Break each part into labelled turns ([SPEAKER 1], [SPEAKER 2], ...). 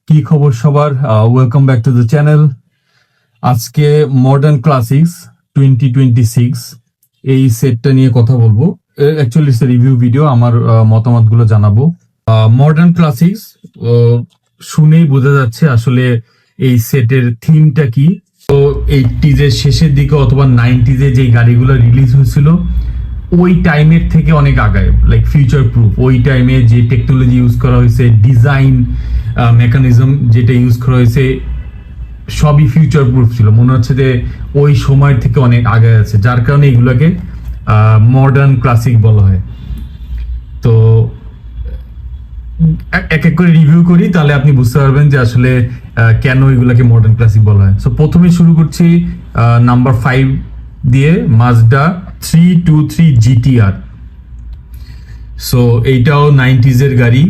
[SPEAKER 1] কি খবর সবার? Welcome back to the channel. আজকে মডার্ন ক্লাসিক্স 2026 এই সেটটা নিয়ে কথা বলবো। অ্যাকচুয়ালি ইটস রিভিউ ভিডিও, আমার মতামতগুলো জানাবো। মডার্ন ক্লাসিক্স শুনেই বোঝা যাচ্ছে আসলে এই সেটের থিমটা কি। তো 80s এর শেষের দিকে অথবা 90s এ যে গাড়িগুলো রিলিজ হয়েছিল ওই টাইমের থেকে অনেক আগায়, লাইক ফিউচার প্রুফ। ওই টাইমে যে টেকনোলজি ইউজ করা হয়েছে, ডিজাইন মেকানিজম যেটা ইউজ করা হয়েছে, সবই ফিউচার প্রুফ ছিল। মনে হচ্ছে যে ওই সময়ের থেকে অনেক আগে আছে, যার কারণে এগুলোকে মডার্ন ক্লাসিক বলা হয়। তো এক এক করে রিভিউ করি, তাহলে আপনি বুঝতে পারবেন যে আসলে কেন এগুলাকে মডার্ন ক্লাসিক বলা হয়। সো প্রথমে শুরু করছি নাম্বার 5 দিয়ে, মাজদা 323 GTR। সো এইটাও 90s এর গাড়ি,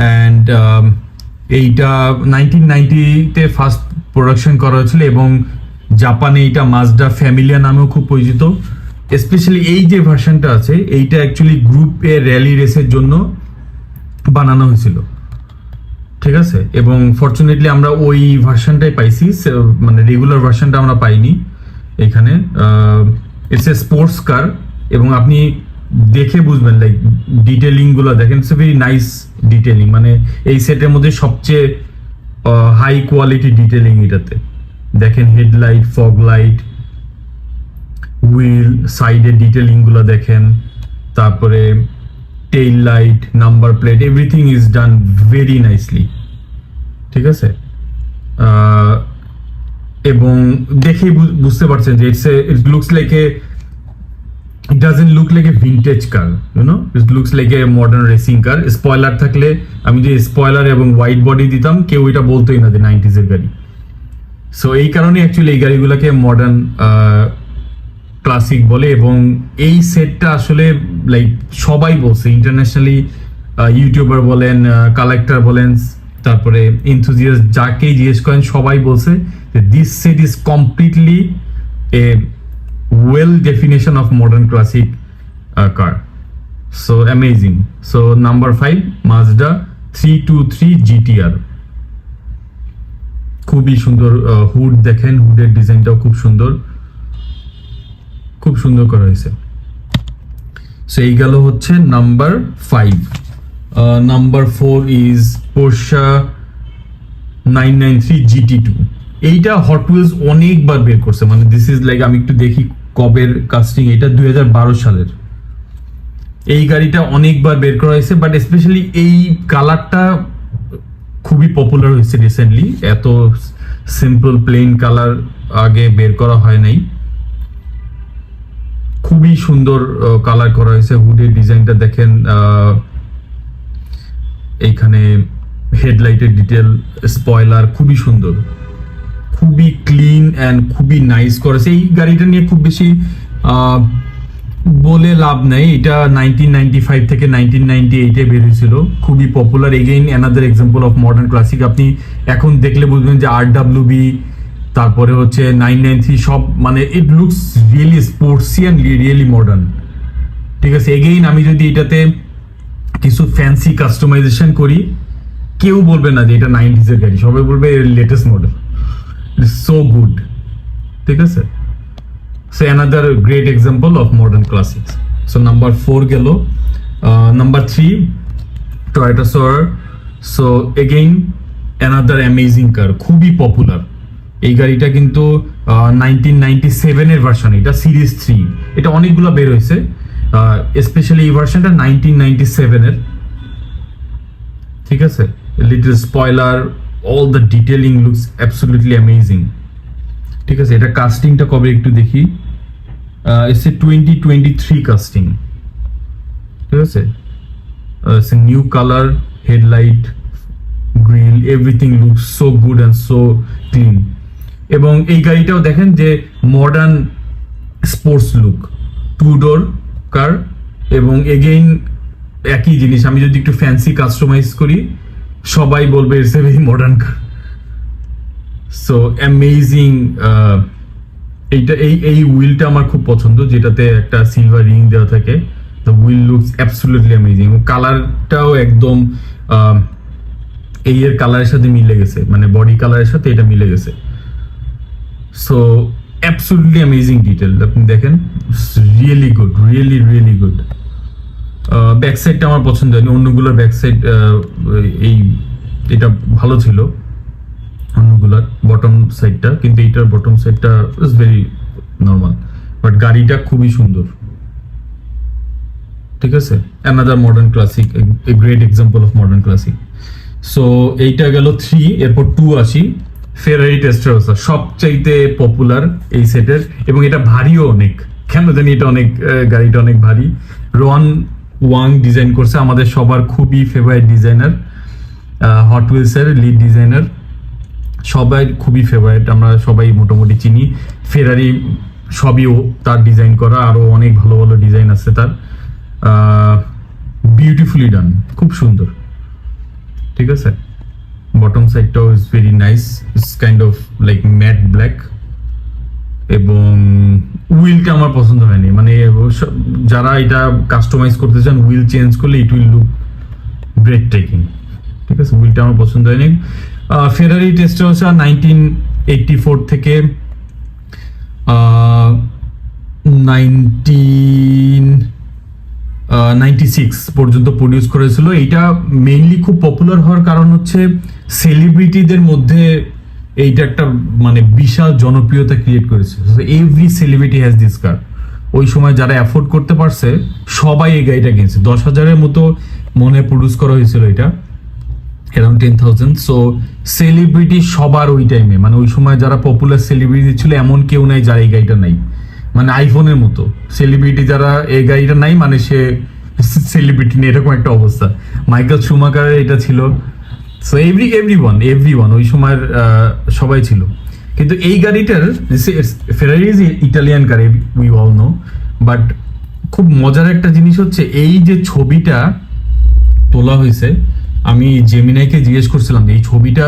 [SPEAKER 1] অ্যান্ড এইটা 1990-তে ফার্স্ট প্রোডাকশন করা হয়েছিল এবং জাপানে এইটা মাজদা ফ্যামিলিয়া নামেও খুব পরিচিত। স্পেশালি এই যে ভার্সনটা আছে, এইটা অ্যাকচুয়ালি গ্রুপ এ র্যালি রেসের জন্য বানানো হয়েছিল, ঠিক আছে। এবং ফরচুনেটলি আমরা ওই ভার্সনটাই পাইছি, মানে রেগুলার ভার্সনটা আমরা পাইনি এখানে। ইটস এ স্পোর্টস কার, এবং আপনি দেখে বুঝবেন, লাইক ডিটেলিং গুলো দেখেন, it's a very nice detailing. মানে এই সেটের মধ্যে সবচেয়ে হাই কোয়ালিটি ডিটেলিং এটাতে। দেখেন হেডলাইট, ফগ লাইট, হুইল, সাইডের ডিটেলিং গুলো দেখেন, তারপরে tail light, number plate, everything is done very nicely, ঠিক আছে। এবং দেখেই বুঝতে পারছেন যে it looks like a, it doesn't look like a vintage car, you know, it looks like a modern racing car. Spoiler থাকলে, আমি যে স্পয়লার এবং হোয়াইট বডি দিতাম, কেউ এটা বলতোই না যে 90s এর গাড়ি। সো এই কারণে অ্যাকচুয়ালি এই গাড়িগুলোকে মডার্ন ক্লাসিক বলে। এবং এই সেটটা আসলে লাইক সবাই বলছে, ইন্টারন্যাশনালি ইউটিউবার বলেন, কালেক্টর বলেন, তারপরে এনথুজিয়াস্ট যাকেই জিজ্ঞেস করেন, সবাই বলছে যে this set is completely A well definition of modern classic car. So amazing. So number 5, Mazda 323 GTR. খুবই সুন্দর হুড দেখেন, হুডের ডিজাইনটাও খুব সুন্দর, খুব সুন্দর করা হয়েছে। সো এই গেল হচ্ছে number 5। Number 4 is Porsha 993 GT2। এইটা হট হুইলস অনেকবার বের করছে, মানে দিস ইজ লাইক, আমি একটু দেখি কবের কাস্টিং, এটা 2012 সালের। এই গাড়িটা অনেকবার বের করা হয়েছে, বাট স্পেশালি এই কালারটা খুবই পপুলার হয়েছে রিসেন্টলি। এত সিম্পল প্লেন কালার আগে বের করা হয় নাই, খুবই সুন্দর কালার করা হয়েছে। হুডের ডিজাইনটা দেখেন, এইখানে হেডলাইটের ডিটেল, স্পয়লার খুবই সুন্দর, খুবই ক্লিন অ্যান্ড খুবই নাইস করেছে। এই গাড়িটা নিয়ে খুব বেশি বলে লাভ নাই। এটা 1995 থেকে 1998-এ বেরিয়েছিল, খুবই popular. Again another example of modern classic. আপনি এখন দেখলে বুঝবেন যে RWB, তারপরে হচ্ছে 993, সব মানে ইট looks really sporty and really modern, ঠিক আছে। এগেইন আমি যদি এটাতে কিছু ফ্যান্সি কাস্টমাইজেশন করি, কেউ বলবে না যে এটা 90s এর গাড়ি, সবাই বলবে latest model. It's so good, ঠিক আছে। So another great example of modern classics. So number 4 গেল। Number 3, Toyota Soar. So again another amazing car, খুবই পপুলার। এই গাড়িটা কিন্তু 1997 এর ভার্সন, এটা সিরিজ 3। এটা অনেকগুলো বের হয়েছে, স্পেশালি এই ভার্সনটা 1997 এর, ঠিক আছে। Little spoiler, all the detailing looks absolutely amazing, ঠিক আছে। এটা কাস্টিংটা কবে একটু দেখি, it's a 2023 কাস্টিং, ঠিক আছে। it's a new color, headlight, grill, everything looks so good and so clean. এবং এই গাড়িটাও দেখেন যে মডার্ন স্পোর্টস লুক, 2-door কার। এবং এগেইন একই জিনিস, আমি যদি একটু ফ্যান্সি কাস্টমাইজ করি, সবাই বলবে it's a very modern car. So amazing. এইটা এই হুইলটা আমার খুব পছন্দ, যেটাতে একটা সিলভার রিং দেওয়া থাকে। The wheel looks absolutely amazing. কালারটাও একদম এই এর কালারের সাথে মিলে গেছে, মানে বডি কালারের সাথে এটা মিলে গেছে। সো অ্যাবসলিউটলি অ্যামেজিং ডিটেল, আপনি দেখেন, really good, really really good. Back সাইডটা আমার পছন্দ হয়নি, অন্যগুলোর ব্যাক সাইড এটা ভালো ছিল অন্যগুলার বটম সাইডটা, কিন্তু এইটার বটম সাইডটা ইজ ভেরি নর্মাল, বাট গাড়িটা খুবই সুন্দর। ঠিক আছে, another modern classic, a great example of modern classic. So এইটা গেল 3, এরপর 2 আসি। ফেরারি টেস্টারোসা সবচাইতে পপুলার এই সেটের, এবং এটা ভারীও অনেক, কেন জানি এটা অনেক, গাড়িটা অনেক ভারী। রন ওয়াং ডিজাইন করছে, আমাদের সবার খুবই ফেভারিট ডিজাইনার, হট হুইলসের লিড ডিজাইনার, সবাই খুবই ফেভারিট, আমরা সবাই মোটামুটি চিনি। ফেরারি সবই তার ডিজাইন করা, আরো অনেক ভালো ভালো ডিজাইন আছে তার। বিউটিফুলি ডান, খুব সুন্দর। ঠিক আছে, বটম সাইডটাও is very nice, it's kind of like matte black, এবং উইলটা আমার পছন্দ হয়নি, মানে যারা এটা কাস্টমাইজ করতে চান উইল চেঞ্জ করলে it will look breathtaking. ঠিক আছে, উইলটা আমার পছন্দ হয়নি। ফেরারি টেস্টারোসা 1984 থেকে 1996 পর্যন্ত প্রডিউস করেছিল। এইটা মেইনলি খুব পপুলার হওয়ার কারণ হচ্ছে সেলিব্রিটিদের মধ্যে এইটা একটা মানে বিশাল জনপ্রিয়তা ক্রিয়েট করেছে। এভরি সেলিব্রিটি হ্যাজ দিস কার। ওই সময় যারা অ্যাফোর্ড করতে পারছে সবাই এই গাড়িটা কিনছে। 10,000-এর মতো মনে প্রডিউস করা হয়েছিল এটা, অ্যারাউন্ড 10,000। সো সেলিব্রিটি সবার ওই টাইমে, মানে ওই সময় যারা পপুলার সেলিব্রিটি ছিল এমন কেউ নাই যার এই গাড়িটা নাই, মানে আইফোনের মতো সেলিব্রিটি যারা এই গাড়িটা নাই মানে সে সেলিব্রিটি নেই, এরকম একটা অবস্থা। মাইকেল শুমাকারের এটা ছিল। সো এভরিওয়ান ওই সময়ের সবাই ছিল। কিন্তু এই গাড়িটার ফেরারি ইজ ইটালিয়ান গাড়ি, উই অল নো, বাট খুব মজার একটা জিনিস হচ্ছে এই যে ছবিটা তোলা হয়েছে, আমি জেমিনাইকে জিজ্ঞেস করছিলাম এই ছবিটা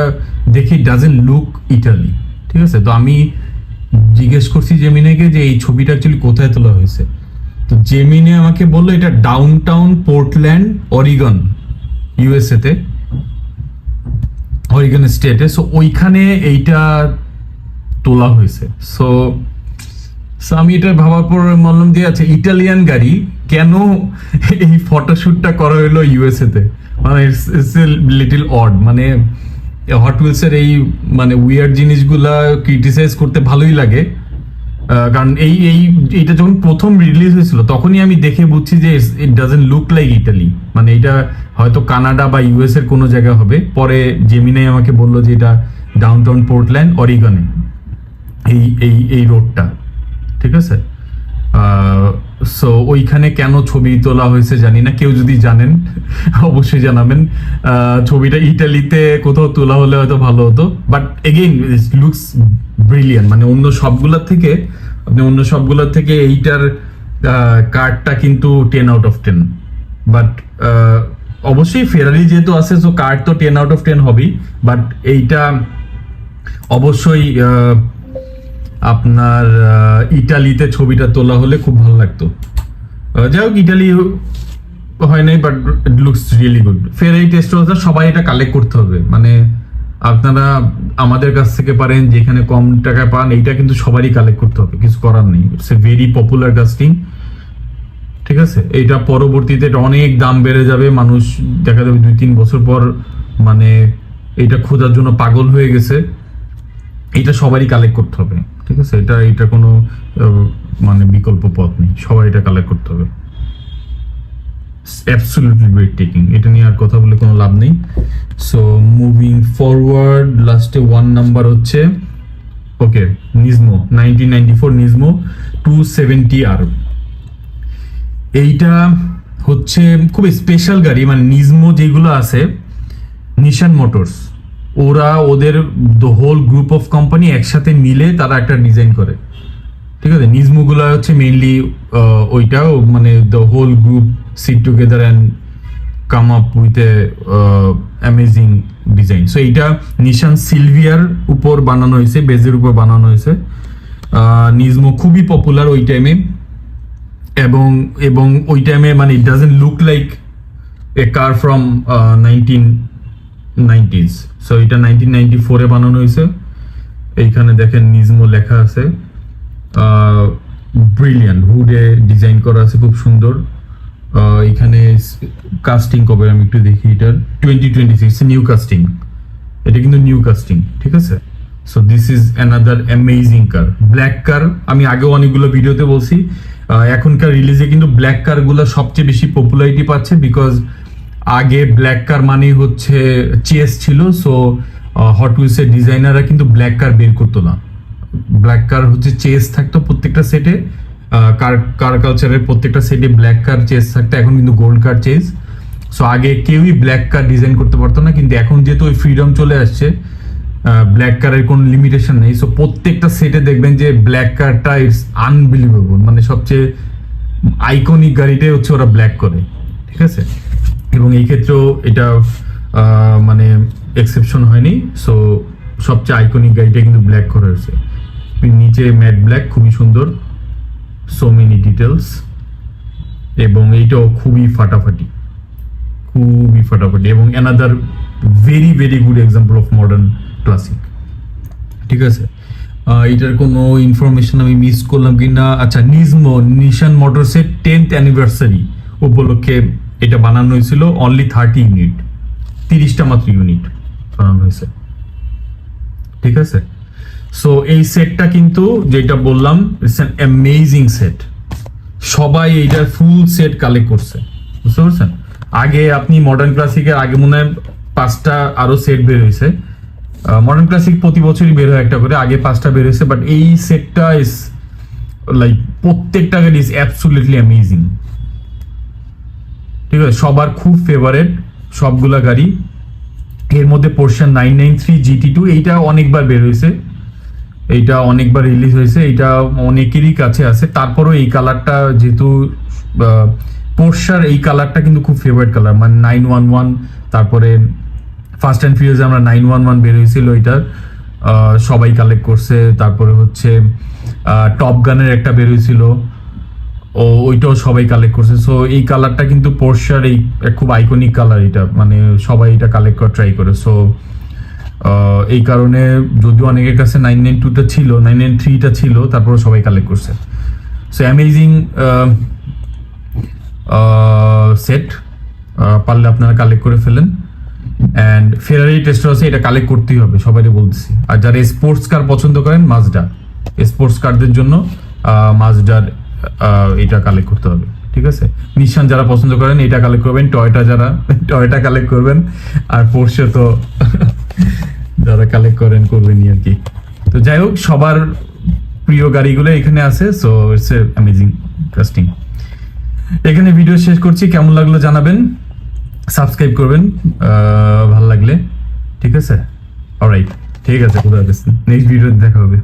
[SPEAKER 1] দেখে ডাজন্ট লুক ইটালি। ঠিক আছে, তো আমি জিজ্ঞেস করছি জেমিনাইকে যে এই ছবিটা অ্যাকচুয়ালি কোথায় তোলা হয়েছে, তো জেমিনে আমাকে বললো এটা ডাউনটাউন পোর্টল্যান্ড, অরিগন, ইউএসএ তে, অরিগন স্টেটে। সো ওইখানে এইটা তোলা হয়েছে। সো আমি এটা ভাবার পর বললাম যে আচ্ছা ইটালিয়ান গাড়ি কেন এই ফটোশুটটা করা হলো ইউএসএ তে, মানে ইটস এ লিটল অড। মানে হট হুইলসের এই মানে উইয়ার্ড জিনিসগুলা ক্রিটিসাইজ করতে ভালোই লাগে, কারণ এইটা যখন প্রথম রিলিজ হয়েছিল তখনই আমি দেখে বুঝছি যে it doesn't look like Italy, মানে এটা হয়তো কানাডা বা ইউএস এর কোনো জায়গা হবে। পরে জেমিনাই আমাকে বললো যে এটা ডাউনটাউন পোর্টল্যান্ড, অরিগনে এই রোডটা। ঠিক আছে, সো ওইখানে কেন ছবি তোলা হয়েছে জানি না, কেউ যদি জানেন অবশ্যই জানাবেন। ছবিটা ইটালিতে কোথাও তোলা হলে হয়তো ভালো হতো, বাট এগেইন লুকস ব্রিলিয়ান্ট, মানে অন্য সবগুলোর থেকে এইটার কার্ডটা কিন্তু 10 আউট অফ 10। বাট অবশ্যই ফেরারি যেহেতু আছে সো কার্ড তো 10 আউট অফ 10 হবেই, বাট এইটা অবশ্যই আপনার ইটালিতে ছবিটা তোলা হলে খুব ভালো লাগতো। যাই হোক, ইটালি হয় নাই, but it looks really good. Ferrari Testarossa সবাই এটা কালেক্ট করতে হবে, মানে আপনারা আমাদের কাছ থেকে পারেন, যেখানে কম টাকায় পান, এইটা কিন্তু সবারই কালেক্ট করতে হবে, কিছু করার নেই। It's a very popular casting. ঠিক আছে, এইটা পরবর্তীতে অনেক দাম বেড়ে যাবে, মানুষ দেখা যাবে 2-3 বছর পর মানে এটা খোঁজার জন্য পাগল হয়ে গেছে। এটা সবারই কালেক্ট করতে হবে। ঠিক আছে, এটা কোনো মানে বিকল্প পথ নেই, সবাই এটা কালেক্ট করতে হবে। অ্যাবসলিউটলি ব্রেথ টেকিং, এটা নিয়ে আর কথা বলে কোনো লাভ নেই। সো মুভিং ফরওয়ার্ড, লাস্টে 1 নাম্বার হচ্ছে ওকে নিজমো 1994 নিজমো 270R। এইটা হচ্ছে খুব স্পেশাল গাড়ি, মানে নিজমো যেগুলো আছে নিশান মোটরস, ওরা ওদের the whole group of company একসাথে মিলে তারা একটা ডিজাইন করে। ঠিক আছে, নিজমোগুলো হচ্ছে মেইনলি ওইটাও মানে the whole group sit together and come up with a amazing design. So এইটা নিশান সিলভিয়ার উপর বানানো হয়েছে, বেজের উপর বানানো হয়েছে। নিজমো খুবই পপুলার ওই টাইমে, এবং ওই টাইমে মানে it doesn't look like a car from 90s। So এটা 1994 এ বানানো হয়েছে। এইখানে দেখেন নিজমো লেখা আছে, ব্রিলিয়ান্ট হুডে ডিজাইন করা আছে, খুব সুন্দর। এখানে কাস্টিং কবে আমি একটু দেখি, এটার 2026 নিউ কাস্টিং, এটা কিন্তু নিউ কাস্টিং, ঠিক আছে। So this is another amazing car, black কার। আমি আগে অনেকগুলো ভিডিওতে বলছি, এখনকার রিলিজে কিন্তু ব্ল্যাক কারগুলো সবচেয়ে বেশি পপুলারিটি পাচ্ছে, বিকজ আগে ব্ল্যাক কার মানেই হচ্ছে চেস ছিল। সো হট হুইলসের ডিজাইনাররা কিন্তু ব্ল্যাক কার বের করতো না, ব্ল্যাক কার হচ্ছে চেস থাকতো প্রত্যেকটা সেটে, কার কালচারের প্রত্যেকটা সেটে ব্ল্যাক কার চেস থাকতো, এখন কিন্তু গোল্ড কার চেস। সো আগে কেউই ব্ল্যাক কার ডিজাইন করতে পারতো না, কিন্তু এখন যেহেতু ওই ফ্রিডম চলে আসছে, ব্ল্যাক কারের কোনো লিমিটেশন নেই। সো প্রত্যেকটা সেটে দেখবেন যে ব্ল্যাক কারটা ইটস আনবিলিভেবল, মানে সবচেয়ে আইকনিক গাড়িটাই হচ্ছে ওরা ব্ল্যাক করে, ঠিক আছে। এবং এই ক্ষেত্রেও এটা মানে এক্সেপশন হয়নি। সো সবচেয়ে আইকনিক গাড়িটা কিন্তু ব্ল্যাক করা হয়েছে, নিচে ম্যাট ব্ল্যাক, খুবই সুন্দর, সো মেনি ডিটেলস। এবং এইটাও খুবই ফাটাফাটি, খুবই ফাটাফাটি, এবং another very very good example of modern classic, ঠিক আছে। এটার কোনো ইনফরমেশন আমি মিস করলাম কিনা। আচ্ছা, নিজমো নিশান মোটরসের 10th অ্যানিভার্সারি উপলক্ষে এটা বানানো হয়েছিল, অনলি 30 ইউনিট, 30টা মাত্র ইউনিট বানানো হয়েছে, ঠিক আছে। সো এই সেটটা কিন্তু যেটা বললাম, ইটস অ্যান অ্যামেজিং সেট, সবাই এইটার ফুল সেট কালেক্ট করছে, বুঝতে পারছেন। আগে আপনি মডার্ন ক্লাসিকের আগে মনে হয় 5টা আরো সেট বের হয়েছে, মডার্ন ক্লাসিক প্রতি বছরই বের হয় একটা করে, আগে 5টা বের হয়েছে, বাট এই সেটটা ইজ লাইক প্রত্যেকটা গাড়ি ইজ অ্যাবসলিউটলি অ্যামেজিং, ঠিক আছে। সবার খুব ফেভারেট সবগুলা গাড়ি। এর মধ্যে পোরশে 993 GT2, এইটা অনেকবার বের হয়েছে, এইটা অনেকবার রিলিজ হয়েছে, এইটা অনেকেরই কাছে আছে। তারপরও এই কালারটা যেহেতু পোরশার, এই কালারটা কিন্তু খুব ফেভারিট কালার, মানে 911, তারপরে ফাস্ট অ্যান্ড ফিউরিয়াসে আমরা 911 বের হয়েছিল, এটা সবাই কালেক্ট করছে। তারপরে হচ্ছে টপ গানের একটা বের হয়েছিল, ওইটাও সবাই কালেক্ট করছে। সো এই কালারটা কিন্তু পোরশার এই খুব আইকনিক কালার, এটা মানে সবাই এটা কালেক্ট করা ট্রাই করে। সো এই কারণে যদিও অনেকের কাছে 992টা ছিল, 993টা ছিল, তারপরে সবাই কালেক্ট করছে। সো অ্যামেজিং সেট, পারলে আপনারা কালেক্ট করে ফেলেন। অ্যান্ড ফেরারি টেস্টারসে এটা কালেক্ট করতেই হবে, সবাই বলতেছি। আর যারা স্পোর্টস কার পছন্দ করেন, মাজদা স্পোর্টস কারদের জন্য মাজদার এটা কালেক্ট করতে হবে, ঠিক আছে। নিশান যারা পছন্দ করেন এটা কালেক্ট করবেন, টয়োটা যারা টয়োটা কালেক্ট করবেন, আর পোরশে তো যারা কালেক্ট করেন করবেনই আর কি। তো যাই হোক, সবার প্রিয় গাড়িগুলো এখানে আছে। So it's a amazing casting. এখানে ভিডিও শেষ করছি, কেমন লাগলো জানাবেন, সাবস্ক্রাইব করবেন ভালো লাগলে, ঠিক আছে। অলরাইট, ঠিক আছে, খুদা হাফেজ, নেক্সট ভিডিওতে দেখা হবে।